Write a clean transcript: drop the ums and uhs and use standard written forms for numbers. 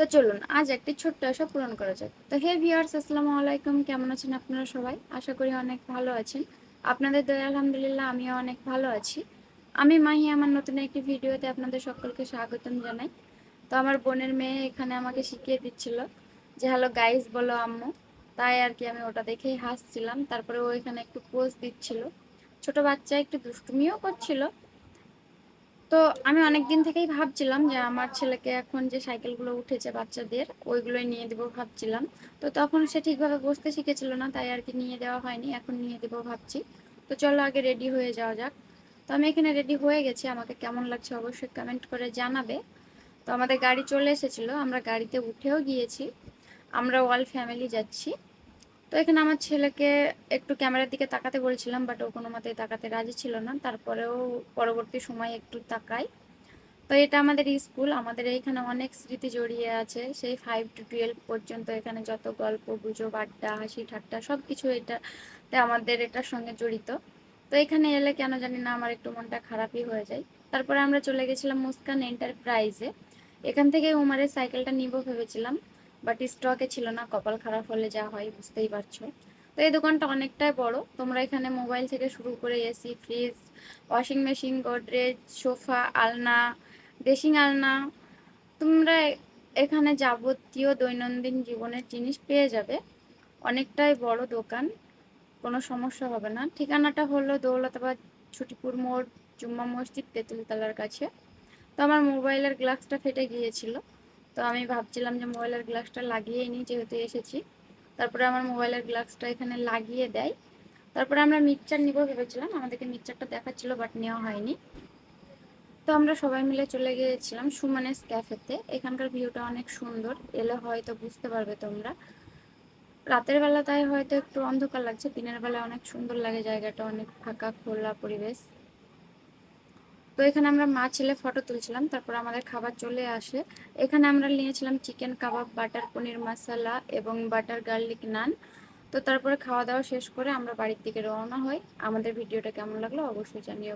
তো চলুন আজ একটি ছোট্ট আশা পূরণ করা যাক। তো হে ভিউয়ার্স, আসসালামু আলাইকুম। কেমন আছেন আপনারা সবাই? আশা করি অনেক ভালো আছেন। আপনাদের দয়ায় আলহামদুলিল্লাহ আমিও অনেক ভালো আছি। আমি মাহি, আমার নতুন একটি ভিডিওতে আপনাদের সকলকে স্বাগতম জানাই। তো আমার বোনের মেয়ে এখানে আমাকে শিখিয়ে দিচ্ছিল যে হ্যালো গাইস বলো আম্মু। তাই আর কি আমি ওটা দেখেই হাসছিলাম। তারপরে ও এখানে একটু পোজ দিচ্ছিল। ছোট বাচ্চা একটু দুষ্টুমিও করছিল। তো আমি অনেকদিন থেকেই ভাবছিলাম যে আমার ছেলেকে এখন যে সাইকেলগুলো উঠেছে বাচ্চাদের ওইগুলোই নিয়ে দেবো ভাবছিলাম। তো তখন সে ঠিকভাবে বসতে শিখেছিল না, তাই আর কি নিয়ে দেওয়া হয়নি। এখন নিয়ে দেবো ভাবছি। তো চলো আগে রেডি হয়ে যাওয়া যাক। তো আমি এখানে রেডি হয়ে গেছি, আমাকে কেমন লাগছে অবশ্যই কমেন্ট করে জানাবে। তো আমাদের গাড়ি চলে এসেছিলো, আমরা গাড়িতে উঠেও গিয়েছি। আমরা অল ফ্যামিলি যাচ্ছি। তো এখানে আমার ছেলেকে একটু ক্যামেরার দিকে তাকাতে বলছিলাম, বাট ও কোনো মতেই তাকাতে রাজি ছিল না। তারপরেও পরবর্তী সময় একটু তাকাই। তো এটা আমাদের স্কুল, আমাদের এইখানে অনেক স্মৃতি জড়িয়ে আছে। সেই 5 to 12 পর্যন্ত এখানে যত গল্প গুজব আড্ডা হাসি ঠাট্টা সব কিছু এটাতে আমাদের এটার সঙ্গে জড়িত। তো এখানে এলে কেন জানি না আমার একটু মনটা খারাপই হয়ে যায়। তারপরে আমরা চলে গেছিলাম মুস্কান এন্টারপ্রাইজে। এখান থেকে উমারের সাইকেলটা নিবো ভেবেছিলাম, বাট স্টকে ছিল না। কপাল খারাপ হলে যা হয় বুঝতেই পারছো। তো এই দোকানটা অনেকটাই বড়। তোমরা এখানে মোবাইল থেকে শুরু করে AC, fridge, washing machine, Godrej, sofa, আলনা, ড্রেসিং আলনা, তোমরা এখানে যাবতীয় দৈনন্দিন জীবনের জিনিস পেয়ে যাবে। অনেকটাই বড় দোকান, কোনো সমস্যা হবে না। ঠিকানাটা হলো দৌলতাবাদ ছুটিপুর মোড়, জুম্মা মসজিদ, তেঁতুলতলার কাছে। তো আমার মোবাইলের গ্লাসটা ফেটে গিয়েছিল। তো আমি ভাবছিলাম যে মোবাইলের গ্লাসটা লাগিয়েই নিই যেহেতু এসেছি। তারপরে আমার মোবাইলের গ্লাসটা এখানে লাগিয়ে দেয়। তারপরে আমরা মিক্সচার নিব ভেবেছিলাম, আমাদেরকে মিক্সচারটা দেখাচ্ছিল বাট নেওয়া হয়নি। তো আমরা সবাই মিলে চলে গিয়েছিলাম সুমানেস ক্যাফেতে। এখানকার ভিউটা অনেক সুন্দর, এলে হয়তো বুঝতে পারবে তোমরা। রাতের বেলা তাই হয়তো একটু অন্ধকার লাগছে, দিনের বেলা অনেক সুন্দর লাগে জায়গাটা, অনেক ফাঁকা খোলা পরিবেশ। তো এখানে আমরা মা ছেলে ফটো তুলছিলাম, তারপর আমাদের খাবার চলে আসে। এখানে আমরা নিয়েছিলাম চিকেন কাবাব, বাটার পনির মশলা এবং বাটার গার্লিক নান। তো তারপরে খাওয়া দাওয়া শেষ করে আমরা বাড়ির দিকে রওনা হই। আমাদের ভিডিওটা কেমন লাগলো অবশ্যই জানিও।